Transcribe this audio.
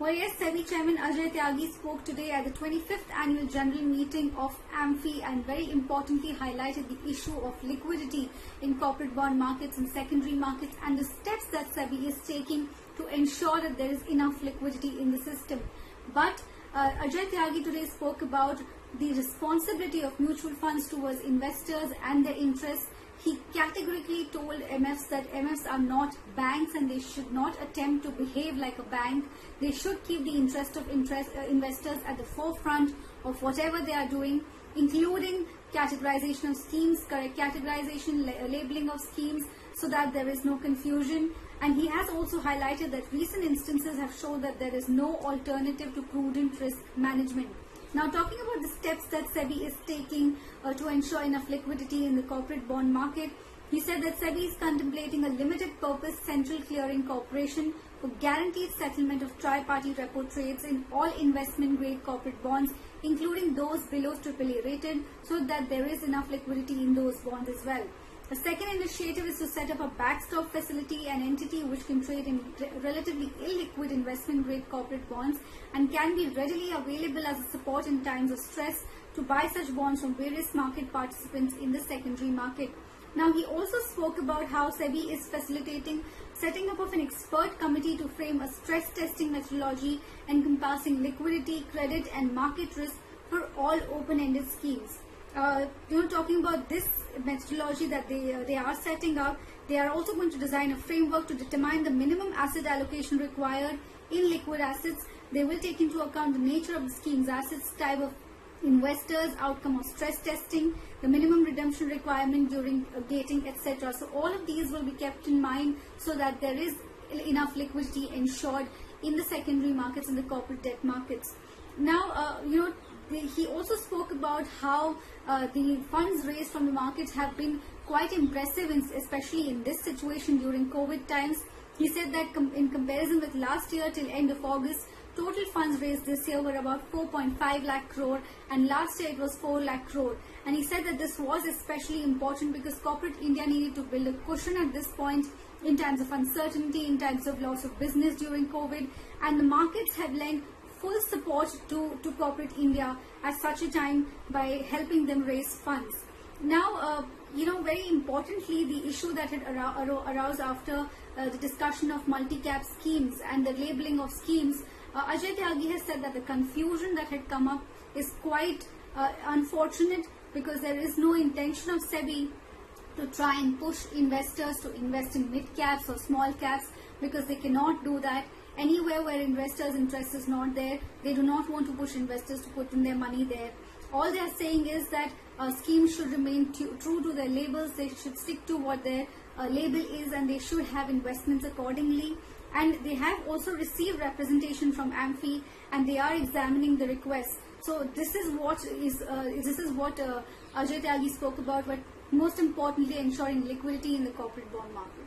Well, yes, SEBI Chairman Ajay Tyagi spoke today at the 25th annual general meeting of AMFI and very importantly highlighted the issue of liquidity in corporate bond markets and secondary markets and the steps that SEBI is taking to ensure that there is enough liquidity in the system. But Ajay Tyagi today spoke about the responsibility of mutual funds towards investors and their interests. He categorically told MFs that MFs are not banks and they should not attempt to behave like a bank. They should keep the interest of investors at the forefront of whatever they are doing, including categorization of schemes, correct categorization, labeling of schemes, so that there is no confusion. And he has also highlighted that recent instances have shown that there is no alternative to prudent risk management. Now, talking about the steps that SEBI is taking to ensure enough liquidity in the corporate bond market, he said that SEBI is contemplating a limited purpose central clearing corporation for guaranteed settlement of tri-party repo trades in all investment grade corporate bonds, including those below AAA rated, so that there is enough liquidity in those bonds as well. The second initiative is to set up a backstop facility, an entity which can trade in relatively illiquid investment grade corporate bonds and can be readily available as a support in times of stress to buy such bonds from various market participants in the secondary market. Now, he also spoke about how SEBI is facilitating setting up of an expert committee to frame a stress testing methodology encompassing liquidity, credit and market risk for all open-ended schemes. Talking about this methodology that they are setting up, they are also going to design a framework to determine the minimum asset allocation required in liquid assets. They will take into account the nature of the scheme's assets, type of investors, outcome of stress testing, the minimum redemption requirement during gating, etc. So all of these will be kept in mind so that there is enough liquidity ensured in the secondary markets and the corporate debt markets. Now, he also spoke about how the funds raised from the markets have been quite impressive, especially in this situation during COVID times. He said that in comparison with last year till end of August, total funds raised this year were about 4.5 lakh crore and last year it was 4 lakh crore. And he said that this was especially important because corporate India needed to build a cushion at this point in times of uncertainty, in times of loss of business during COVID, and the markets have lent full support to corporate India at such a time by helping them raise funds. Now, very importantly, the issue that had aroused after the discussion of multi-cap schemes and the labeling of schemes, Ajay Tyagi has said that the confusion that had come up is quite unfortunate because there is no intention of SEBI to try and push investors to invest in mid-caps or small caps because they cannot do that. Anywhere where investors' interest is not there, they do not want to push investors to put in their money there. All they are saying is that schemes should remain true to their labels. They should stick to what their label is and they should have investments accordingly. And they have also received representation from AMFI and they are examining the requests. So this is what Ajay Tyagi spoke about, but most importantly ensuring liquidity in the corporate bond market.